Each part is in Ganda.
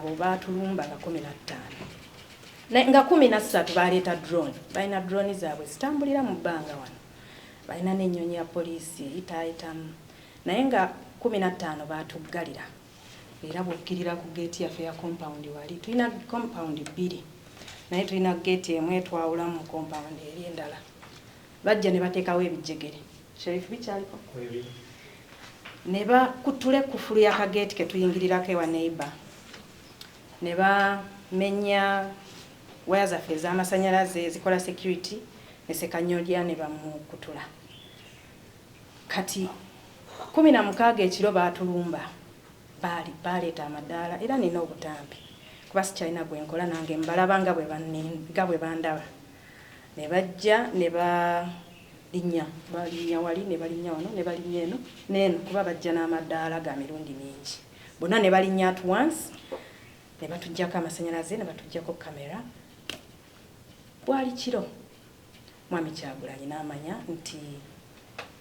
abo baatulumba nga 15 nga 13 baleeta drone balina drone zaabwe zitambulira mu bbanga wano balina n'ennyonyi ya poliisi eyitaayitamu naye nga 15 baatuggalira era bw'okkirira ku geeti yaffe ya compound wali tulina compound 2 naye tulina geeti emu etwawulamu mu compound eri endala bajja ne bateekawo ebijjegere Sheriff bikyaliko ne bakutula kufulu y'akageeti ke tuyingirirako ewa neighbor ne bamenya waya zaffe ez'amasannyalaze ezikola security ne Ssekanyolya ne bamukutula kati 16 ekiro baatulumba baleeta amadaala era nina obutambi kuba sikyalina gwe nkola nange mbalaba nga bwe bandaba ne bajja ne balinya wali ne balinya wano ne balinya eno n'eno kuba bajja n'amadaala ga mirundi mingi bonna ne balinya at once ne batuggyako amasannyalaze ne batuggyako kamera bwali kiro Mwami Kyagulanyi n'amanya nti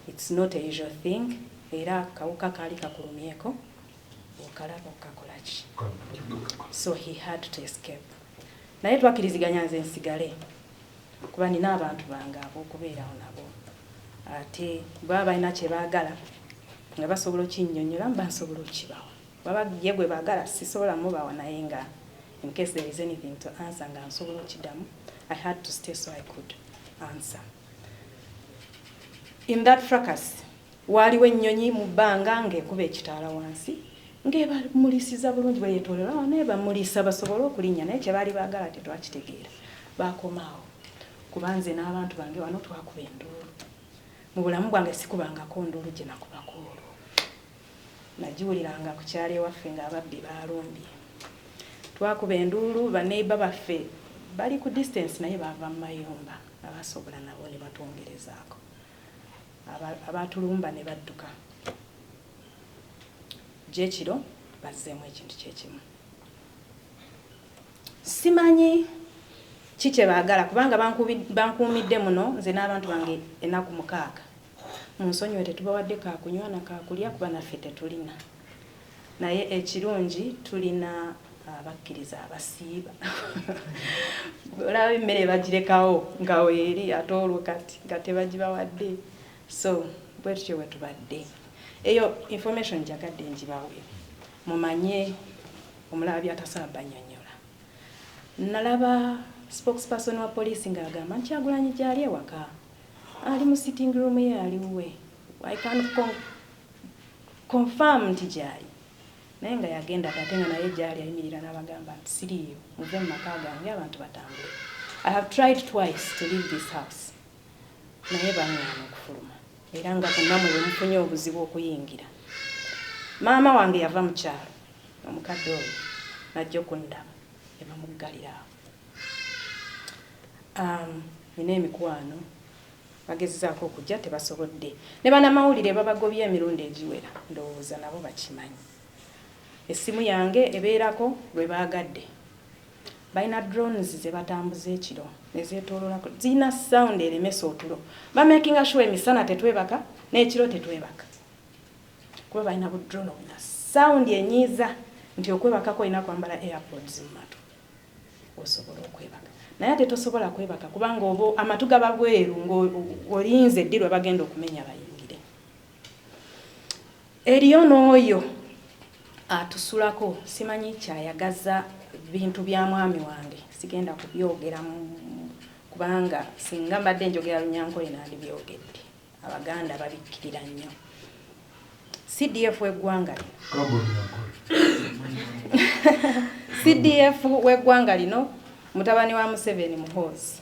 it's not a usual thing era kawuka kaali kakulumyeko okalaba okakolaki so he had to escape naye twakiriziganya nze nsigale kuba nina abantu bange ab'okubeerawo nabo ate baba balina kye baagala nga basobola okinnyonnyola mba nsobola okukibawa baba ye gwe baagala sisobola mubawa naye nga in case there is anything to answer nga nsobola okiddamu I had to stay so I could answer. In that fracas waliwo ennyonyi mu bbanga ng'ekuba ekitaala wansi ng'ebamulisiza bulungi bwe yeetoolera naye bamulisa basobole okulinnya naye kye baali baagala tetwakitegeera baakomaawo kuba nze n'abantu bange wano twakuba enduulu mu bulamu bwange sikubangako nduulu gye nakubako olwo nagiwuliranga ku kyalo ewaffe ng'ababbi baalumbye twakuba enduulu baneiba baffe bali ku distance naye baava mu mayumba abasobola nabo ne batwongerezaako abaatulumba ne badduka gyekiro bazzeemu ekintu kyekimu simanyi kikye baagala kubanga bankuumidde muno nze n'abantu bange ennaku 6 mu nsonyiwe tetubawadde kakunywa na kakulya kuba naffe tetulina naye ekirungi tulina abakkiriza abasiiba olaba emmere bagirekawo nga weeri ate olwo kati nga tebagibawadde so bwe tutyo bwe tubadde eyo information jagadde njibawe mumanye omulaba byatasaba bannyonnyola nalaba spokesperson wa poliisi ng'agamba nti Kyagulanyi gyali ewaka ali mu sitting room ye aliwe I can confirm nti gyali naye nga yagenda ate nga naye gyali ayimirira n'abagamba nti siriiyo muve mu maka gange abantu batambule I have tried twice to leave this house naye baŋŋaana okufuluma era nga bonna mwe mufunye obuzibu okuyingira maama wange yava mu kyalo omukadde oyo najja okundaba ne bamuggalira nina emikwano bagezezaako okujja tebasobodde ne bannamawulire babagobye emirundi egiwera ndowooza nabo bakimanyi essimu yange ebeerako lwe baagadde balina drones ze batambuza ekiro ne zeetoololako zirina sound eremesa otulo bamakinga sure emisana tetwebaka n'ekiro tetwebaka kuba balina bu drone obuna sound enyiiza nti okwebakako olina kwambala airpods mu matu osobola okwebaka naye ate tosobola kwebaka kubanga obo amatu gaba bweru ng'olinze ddi lwe bagenda okumenya bayingire eriyo n'oyo atusulako simanyi kyayagaza bintu bya mwami wange sigenda kubyogera kubanga singa mbadde njogera Lunyankole nandibyogedde abaganda babikkirira nnyo CDF w'eggwanga CDF w'eggwanga lino mutabani wa Museveni Muhoozi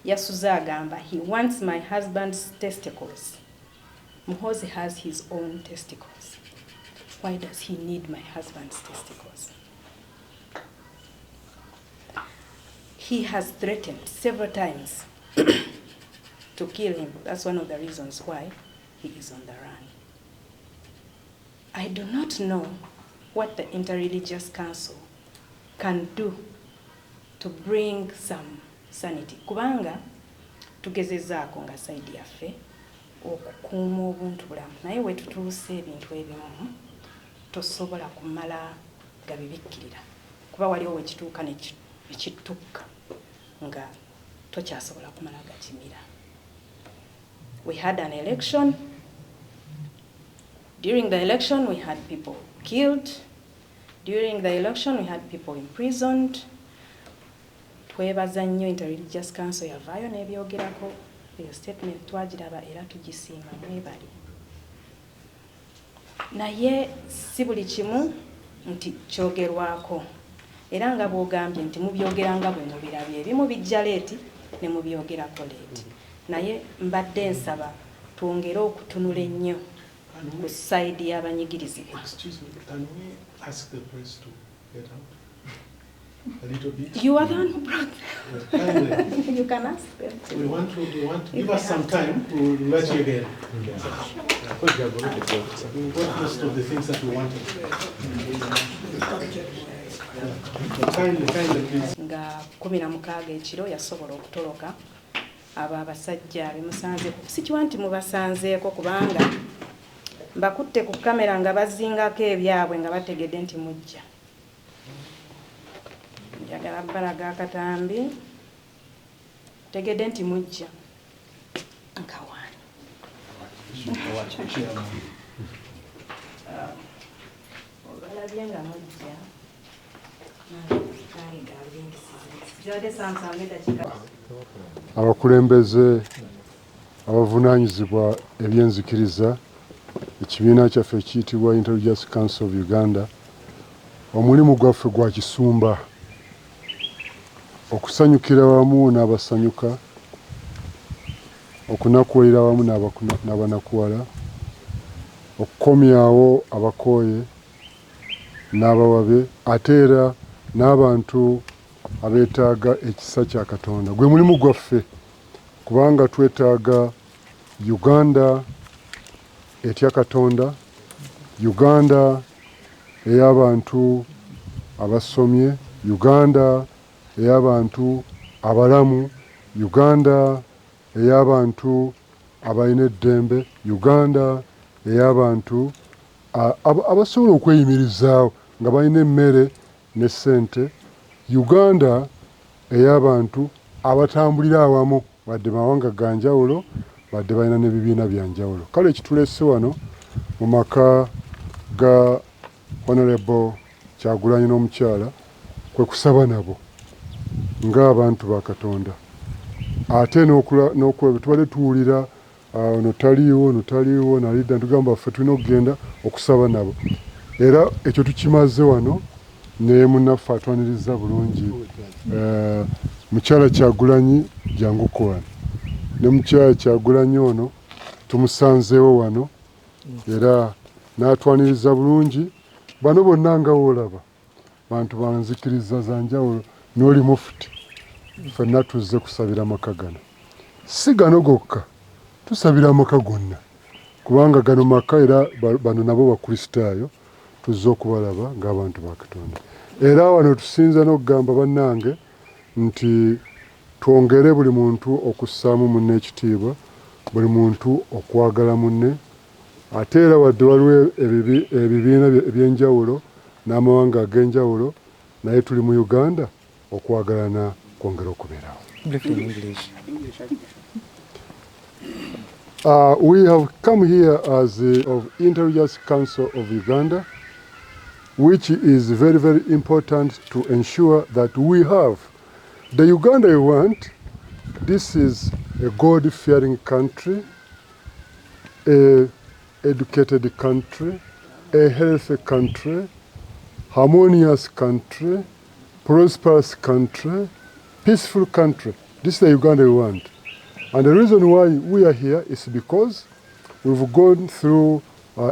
yasuze agamba he wants my husband's testicles. Muhoozi has his own testicles. Why does he need my husband's testicles? He has threatened several times to kill him. That's one of the reasons why he is on the run. I do not know what the Interreligious Council can do to bring some sanity. Kubanga tugezezaako nga side yaffe okukuuma obuntu bulamu naye wetutuuse ebintu ebimu tosobola kumala nga bibikkirira kuba waliwo wekituuka nekittukka nga tokyasobola kumala gakimira. We had an election. During the election we had people killed. During the election we had people imprisoned. Twebaza nnyo Interreligious Council yavaayo n'ebyogerako. Eyo statement twagiraba era tugisiima mwebali. Naye si buli kimu nti kyogerwako. Era nga bw'ogambye nti mubyogeranga bwe mubirabye ebimu bijja leeti ne mubyogerako leeti. Naye mbadde nsaba twongere okutunula ennyo ku sayidi y'abanyigirizibwa. Excuse me, can we ask the press to get out a little bit? You are the one who brought them. You can ask them. We want to give us some time to let you again. We got most of the things that we wanted. Kindly, please. Nga 16 ekiro yasobola okutoloka. Abo abasajja bemusanze sikiwa nti mubasanzeeko kubanga mbakutte ku kamera nga bazingako ebyabwe nga bategedde nti mujja. Njagala balaga akatambi tegedde nti mujja nkawaani. Obalabye nga mujja abakulembeze abavunaanyizibwa ebyenzikiriza ekibiina kyaffe ekiyitibwa Interreligious Council of Uganda, omulimu gwaffe gwa kisumba okusanyukira wamu n'abasanyuka, okunakuwalira wamu n'abanakuwala, okukomyawo abakooye n'abawabe, ate era n'abantu abeetaaga ekisa kya Katonda. Gwe mulimu gwaffe kubanga twetaaga Uganda etya Katonda, Uganda ey'abantu abasomye, Uganda ey'abantu abalamu, Uganda ey'abantu abalina eddembe, Uganda ey'abantu abasobola okweyimirizaawo nga balina emmere ne ssente, Uganda ey'abantu abatambulira awamu wadde mawanga ga njawulo badde balina n'ebibiina bya njawulo. Kale ekituleese wano mu maka ga Honorable Kyagulanyi n'omukyala kwe kusaba nabo ng'abantu ba Katonda. Ate tubadde tuwulira ono taliiwo nalidda ntugamba ffe tulina okugenda okusaba nabo. Era ekyo tukimaze wano ne munnaffe atwaniriza bulungi mukyala Kyagulanyi janguko wano. Ne mukyala Kyagulanyi ono tumusanzeewo wano era n'atwaniriza bulungi. Bano bonna nga woolaba bantu banzikiriza za njawulo n'oli mufuti. Ffenna tuzze kusabira maka gano. Si gano gokka, tusabira amaka gonna kubanga gano maka era bano nabo bakristaayo tuzze okubalaba ng'abantu ba Katonda. Era wano tusinza n'okugamba bannange nti twongere buli muntu okussaamu munne ekitiibwa, buli muntu okwagala munne, ate era wadde waliwo ebibiina ebyenjawulo n'amawanga ag'enjawulo naye tuli mu Uganda okwagalana kwongera okubeerawo. We have come here as of Interreligious Council of Uganda, which is very, very important to ensure that we have the Uganda we want. This is a God-fearing country, a educated country, a healthy country, harmonious country, prosperous country, peaceful country. This is the Uganda we want. And the reason why we are here is because we've gone through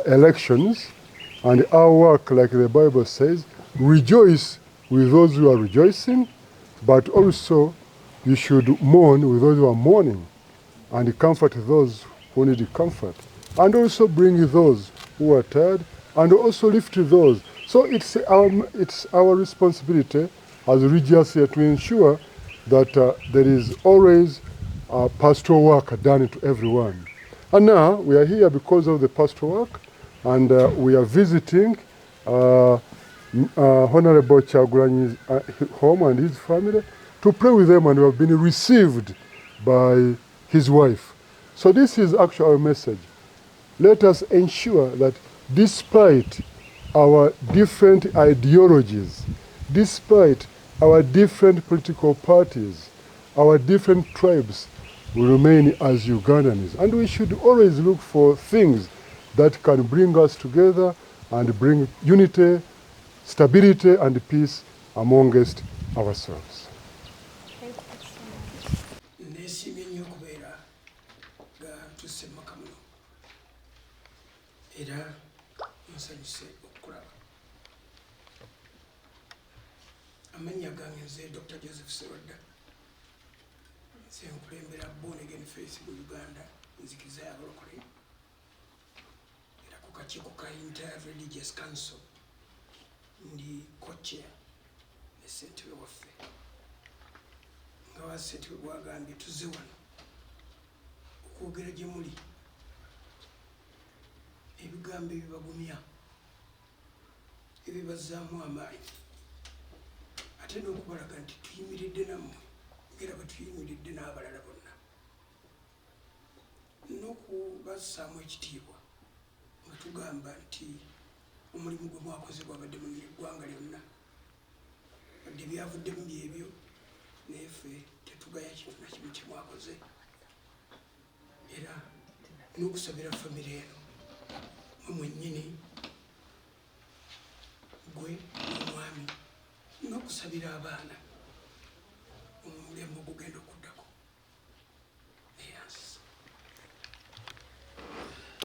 elections, and our work, like the Bible says, rejoice with those who are rejoicing, but also you should mourn with those who are mourning, and comfort those who need comfort, and also bring those who are tired, and also lift those. So it's our responsibility as religious here to ensure that there is always pastoral work done to everyone. And now we are here because of the pastoral work, and we are visiting Honorable Kyagulanyi's home and his family, to pray with them, and we have been received by his wife. So this is actually our message. Let us ensure that despite our different ideologies, despite our different political parties, our different tribes, we remain as Ugandans. And we should always look for things that can bring us together and bring unity, stability and peace amongst ourselves. Amanya gange nze Dr. Joseph Serodda nze nkulembera Born Again Faith mu Uganda nzikiriza y'abalokole era ku kakiiko ka Inter-Religious Council ndi co-chair ne ssentebe waffe nga wa ssentebe bwagambye tuzze wano okwogera gye muli ebigambo ebibagumya ebibazzaamu amaanyi ate n'okubalaga nti tuyimiridde nammwe ngera bwe tuyimiridde n'abalala bonna n'okubassaamu ekitiibwa nga tugamba nti omulimu gwe mwakoze gwabadde mu ggwanga lyonna wadde byavuddemu byebyo naye ffe tetugaya kintu na kimu kye mwakoze era n'okusabira famire eno mwe mwennyini gwe n'omwami n'okusabira abaana omulembe ogugenda